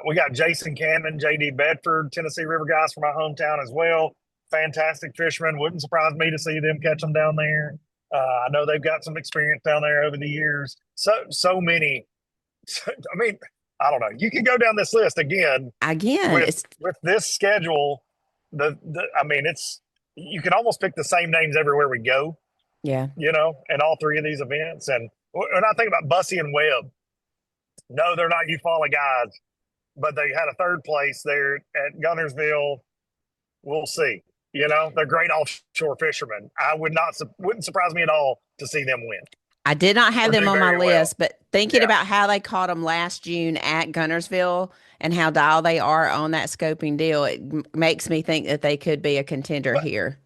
We got Jason Cannon, JD Bedford, Tennessee River guys from my hometown as well. Fantastic fishermen. Wouldn't surprise me to see them catch them down there. I know they've got some experience down there over the years. So many. I mean, I don't know. You can go down this list again Again, with it's this schedule. I mean, it's you can almost pick the same names everywhere we go, yeah. in all three of these events. And when I think about Bussy and Webb, no, they're not Eufaula guys, but they had a third place there at Gunnersville. We'll see. They're great offshore fishermen. Wouldn't surprise me at all to see them win I did not have or them do on my very well. list, but thinking Yeah, about how they caught them last June at Gunnersville and how dialed they are on that scoping deal, it makes me think that they could be a contender but here.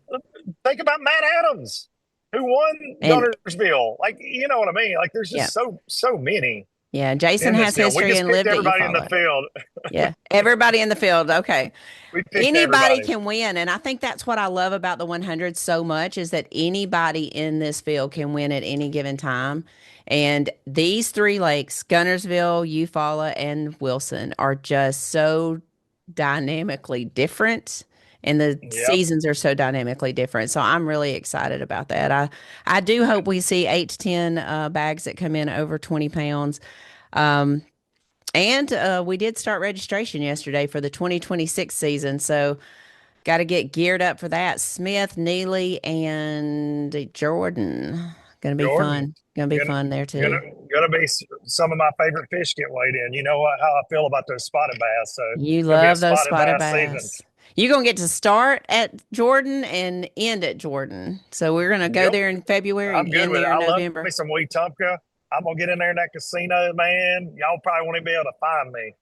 think about Matt Adams, who won And Gunnersville. Like, you know what I mean? Like, there's yeah, just so many yeah. Jason in this has deal. We history just and picked lived at everybody in the Eufaula. field. Yeah, everybody in the field. Okay. We picked Anybody everybody. can win, and I think that's what I love about the 100 so much is that anybody in this field can win at any given time. And these three lakes, Gunnersville, Eufaula, and Wilson, are just so dynamically different, and the Yep. seasons are so dynamically different. So I'm really excited about that. I do hope we see 8 to 10 bags that come in over 20 pounds. Um, and we did start registration yesterday for the 2026 season. So got to get geared up for that. Smith, Neely, and Jordan. Going to be Jordan, fun. Going to be gonna fun there gonna too. gonna be some of my favorite fish get weighed in. You know how I feel about those spotted bass. So You it'll be a love those spotted spotted bass season. bass. You're going to get to start at Jordan and end at Jordan. So we're going to go Yep. there in February and I'm good end with it. there in I love me November. some Wetumpka. I'm gonna get in there in that casino, man. Y'all probably won't even be able to find me.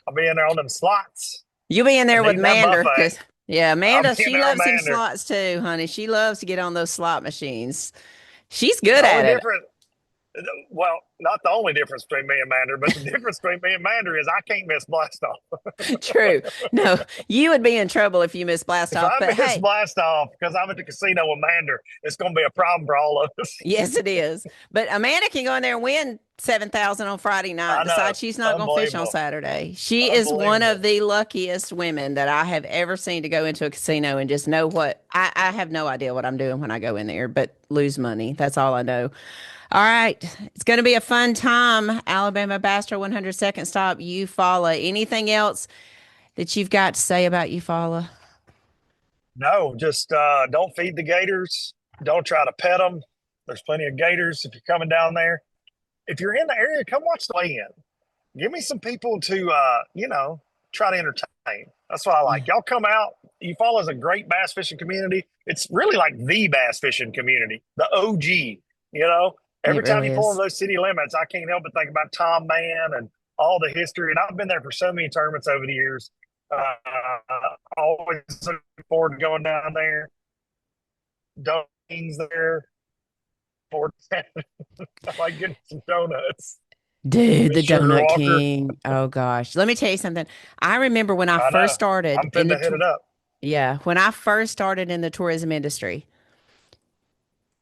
I'll be in there on them slots You'll be in there and with eating that Mander buffet. because, yeah, I'll Amanda, be in she there on loves them Mander. slots too, honey. She loves to get on those slot machines. She's good The only at it. difference, well, not the only difference between me and Mander, but the difference between me and Mander is I can't miss blast off. True. No, you would be in trouble if you missed blast If off. I But miss hey, blast off because I'm at the casino with Mander, it's going to be a problem for all of us. yes, it is. But Amanda can go in there and win 7,000 on Friday night. I Decide know. she's not going to fish on Unbelievable. Saturday. She is one of Unbelievable. the luckiest women that I have ever seen to go into a casino and just know what I have no idea what I'm doing when I go in there, but lose money. That's all I know. All right. It's going to be a fun time. Alabama Bastro 102nd stop, Eufaula. Anything else that you've got to say about Eufaula? No, just don't feed the gators. Don't try to pet them. There's plenty of gators if you're coming down there. If you're in the area, come watch the weigh-in. Give me some people to, try to entertain. That's what I Yeah, like. Y'all come out. Eufaula is a great bass fishing community. It's really like the bass fishing community, the OG. You know, it every time really you pull is. in those city limits, I can't help but think about Tom Mann and all the history. And I've been there for so many tournaments over the years. Always looking forward to going down there. Dunkin's there. For I like getting some donuts. Dude, Miss the Sugar Donut Walker. King. Oh gosh. Let me tell you something. I remember when I I first know. started I'm in fitting the to hit it up. yeah, when I first started in the tourism industry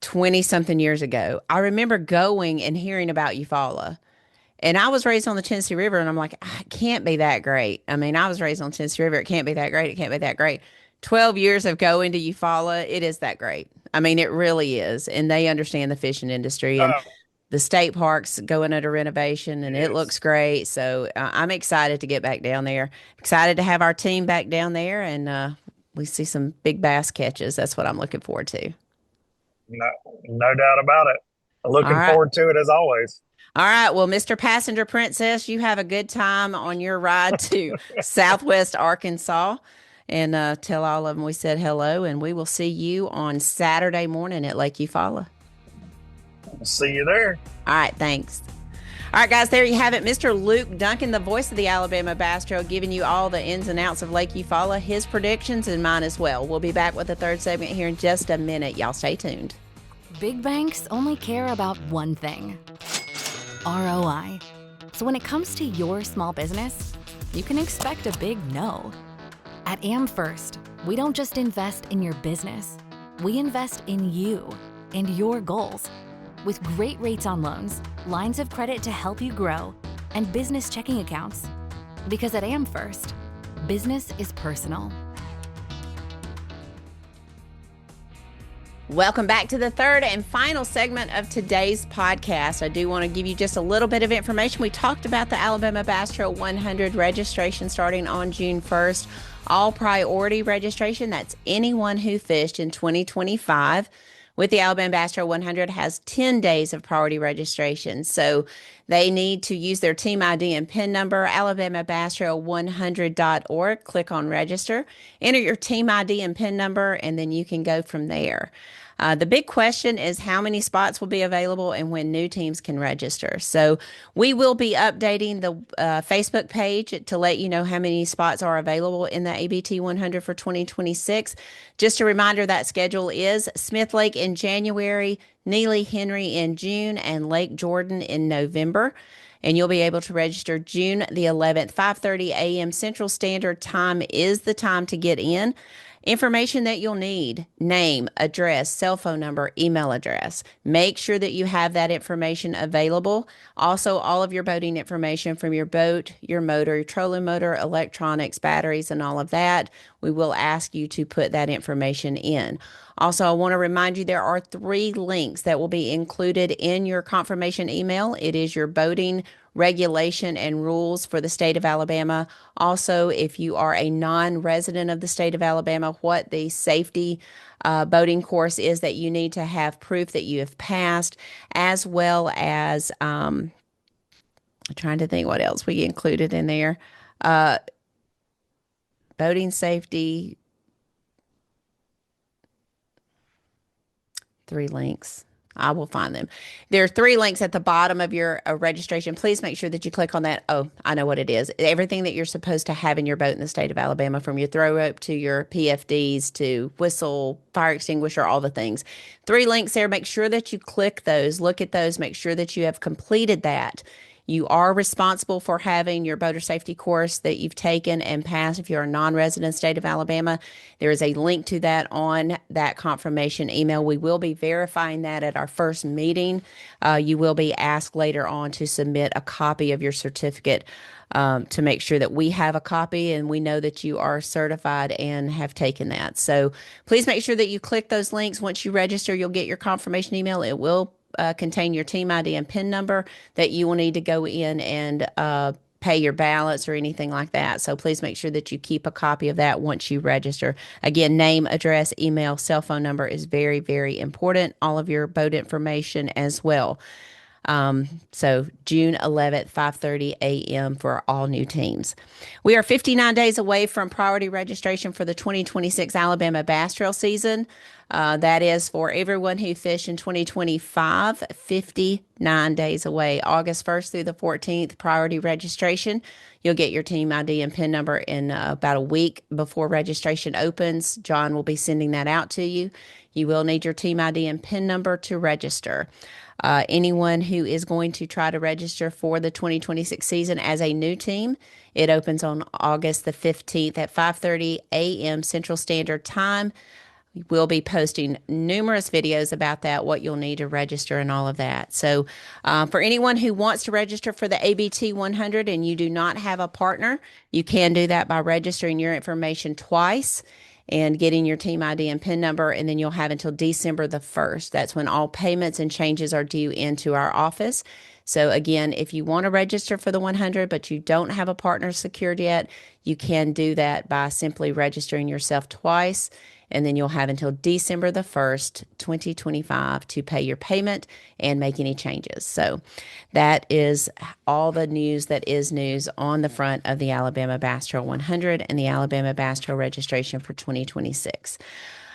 20 something years ago, I remember going and hearing about Eufaula. And I was raised on the Tennessee River, and I'm like, "Ah, it can't be that great. I mean, I was raised on Tennessee River. It can't be that great. It can't be that great. 12 years of going to Eufaula, it is that great. I mean, it really is. And they understand the fishing industry, and Oh, the state park's going under renovation, and it yes. looks great. So I'm excited to get back down there. Excited to have our team back down there, and we see some big bass catches. That's what I'm looking forward to. No, no doubt about it. All Looking right. forward to it as always. All right. Well, Mr. Passenger Princess, you have a good time on your ride to Southwest Arkansas. And tell all of them we said hello. And we will see you on Saturday morning at Lake Eufaula. See you there. All right. Thanks. All right, guys, there you have it. Mr. Luke Dunkin, the voice of the Alabama Bass Trail, giving you all the ins and outs of Lake Eufaula, his predictions, and mine as well. We'll be back with the third segment here in just a minute. Y'all stay tuned. Big banks only care about one thing: ROI. So when it comes to your small business, you can expect a big no. At AmFirst, we don't just invest in your business, we invest in you and your goals. With great rates on loans, lines of credit to help you grow, and business checking accounts. Because at AmFirst, business is personal. Welcome back to the third and final segment of today's podcast. I do want to give you just a little bit of information. We talked about the Alabama Bass Trail 100 registration starting on June 1st. All priority registration, that's anyone who fished in 2025 with the Alabama Bass Trail 100 has 10 days of priority registration. So they need to use their team ID and PIN number, alabamabastrail100.org. Click on register, enter your team ID and PIN number, and then you can go from there. The big question is how many spots will be available and when new teams can register. So we will be updating the Facebook page to let you know how many spots are available in the ABT 100 for 2026. Just a reminder that schedule is Smith Lake in January, Neely Henry in June, and Lake Jordan in November. And you'll be able to register June the 11th, 5:30 a.m. Central Standard Time is the time to get in. Information that you'll need: name, address, cell phone number, email address. Make sure that you have that information available. Also, all of your boating information from your boat, your motor, your trolling motor, electronics, batteries, and all of that. We will ask you to put that information in. Also, I want to remind you there are 3 links that will be included in your confirmation email. It is your boating regulation and rules for the state of Alabama. Also, if you are a non-resident of the state of Alabama, what the safety boating course is that you need to have proof that you have passed, as well as I'm trying to think what else we included in there. Uh, Boating safety, 3 links. I will find them. There are 3 links at the bottom of your registration. Please make sure that you click on that. Oh, I know what it is. Everything that you're supposed to have in your boat in the state of Alabama, from your throw rope to your PFDs to whistle, fire extinguisher, all the things. 3 links there. Make sure that you click those, look at those, make sure that you have completed that. You are responsible for having your boater safety course that you've taken and passed if you're a non-resident state of Alabama. There is a link to that on that confirmation email. We will be verifying that at our first meeting. You will be asked later on to submit a copy of your certificate to make sure that we have a copy and we know that you are certified and have taken that. So please make sure that you click those links. Once you register, you'll get your confirmation email. It will contain your team ID and PIN number that you will need to go in and pay your balance or anything like that. So please make sure that you keep a copy of that once you register. Again, name, address, email, cell phone number is very, very important. All of your boat information as well. So June 11th, 5:30 a.m. for all new teams. We are 59 days away from priority registration for the 2026 Alabama Bass Trail season. That is for everyone who fished in 2025, 59 days away. August 1st through the 14th, priority registration. You'll get your team ID and PIN number in about a week before registration opens. John will be sending that out to you. You will need your team ID and PIN number to register. Anyone who is going to try to register for the 2026 season as a new team, it opens on August the 15th at 5:30 a.m. Central Standard Time. We'll be posting numerous videos about that, what you'll need to register and all of that. So for anyone who wants to register for the ABT 100 and you do not have a partner, you can do that by registering your information twice and getting your team ID and PIN number, and then you'll have until December the 1st. That's when all payments and changes are due into our office. So again, if you want to register for the 100, but you don't have a partner secured yet, you can do that by simply registering yourself twice, and then you'll have until December the 1st, 2025 to pay your payment and make any changes. So that is all the news that is news on the front of the Alabama Bass Trail 100 and the Alabama Bass Trail registration for 2026.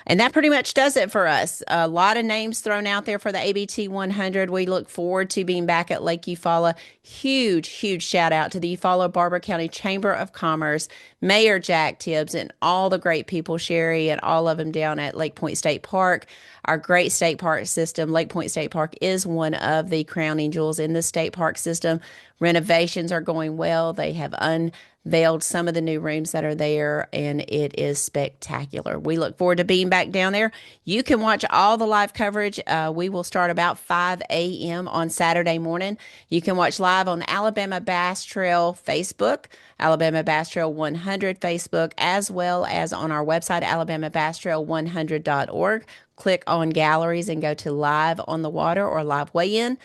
And that pretty much does it for us. A lot of names thrown out there for the ABT 100. We look forward to being back at Lake Eufaula. Huge, huge shout out to the Eufaula Barber County Chamber of Commerce, Mayor Jack Tibbs, and all the great people, Sherry, and all of them down at Lake Point State Park. Our great state park system. Lake Point State Park is one of the crowning jewels in the state park system. Renovations are going well. They have unveiled some of the new rooms that are there, and it is spectacular. We look forward to being back down there. You can watch all the live coverage. We will start about 5 a.m. on Saturday morning. You can watch live on Alabama Bass Trail Facebook, Alabama Bass Trail 100 Facebook, as well as on our website, alabamabastrail100.org. Click on galleries and go to live on the water or live weigh-in.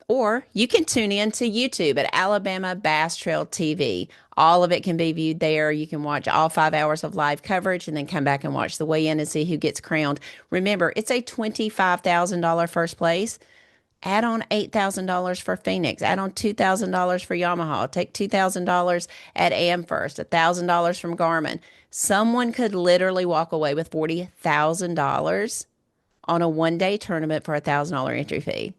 Or you can tune in to YouTube at Alabama Bass Trail TV. All of it can be viewed there. You can watch all 5 hours of live coverage and then come back and watch the weigh-in and see who gets crowned. Remember, it's a $25,000 first place. Add on $8,000 for Phoenix. Add on $2,000 for Yamaha. Take $2,000 at AmFirst, $1,000 from Garmin. Someone could literally walk away with $40,000 on a one-day tournament for a $1,000 entry fee.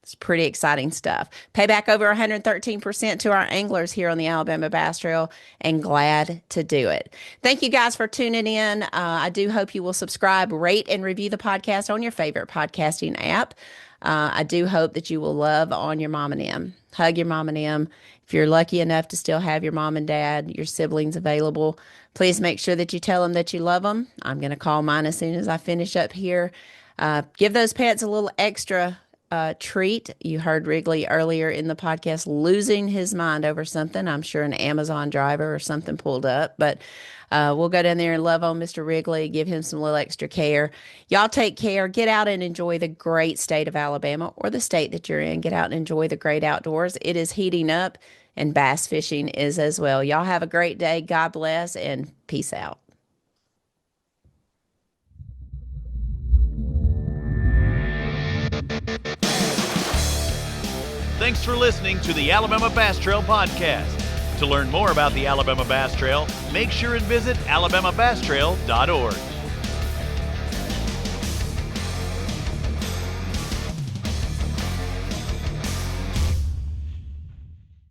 It's pretty exciting stuff. Pay back over 113% to our anglers here on the Alabama Bass Trail, and glad to do it. Thank you guys for tuning in. I do hope you will subscribe, rate, and review the podcast on your favorite podcasting app. I do hope that you will love on your mom and them. Hug your mom and them. If you're lucky enough to still have your mom and dad, your siblings available, please make sure that you tell them that you love them. I'm going to call mine as soon as I finish up here. Give those pets a little extra treat. You heard Wrigley earlier in the podcast losing his mind over something. I'm sure an Amazon driver or something pulled up, but we'll go down there and love on Mr. Wrigley, give him some little extra care. Y'all take care. Get out and enjoy the great state of Alabama, or the state that you're in. Get out and enjoy the great outdoors. It is heating up, and bass fishing is as well. Y'all have a great day. God bless, and peace out. Thanks for listening to the Alabama Bass Trail Podcast. To learn more about the Alabama Bass Trail, make sure and visit alabamabasstrail.org.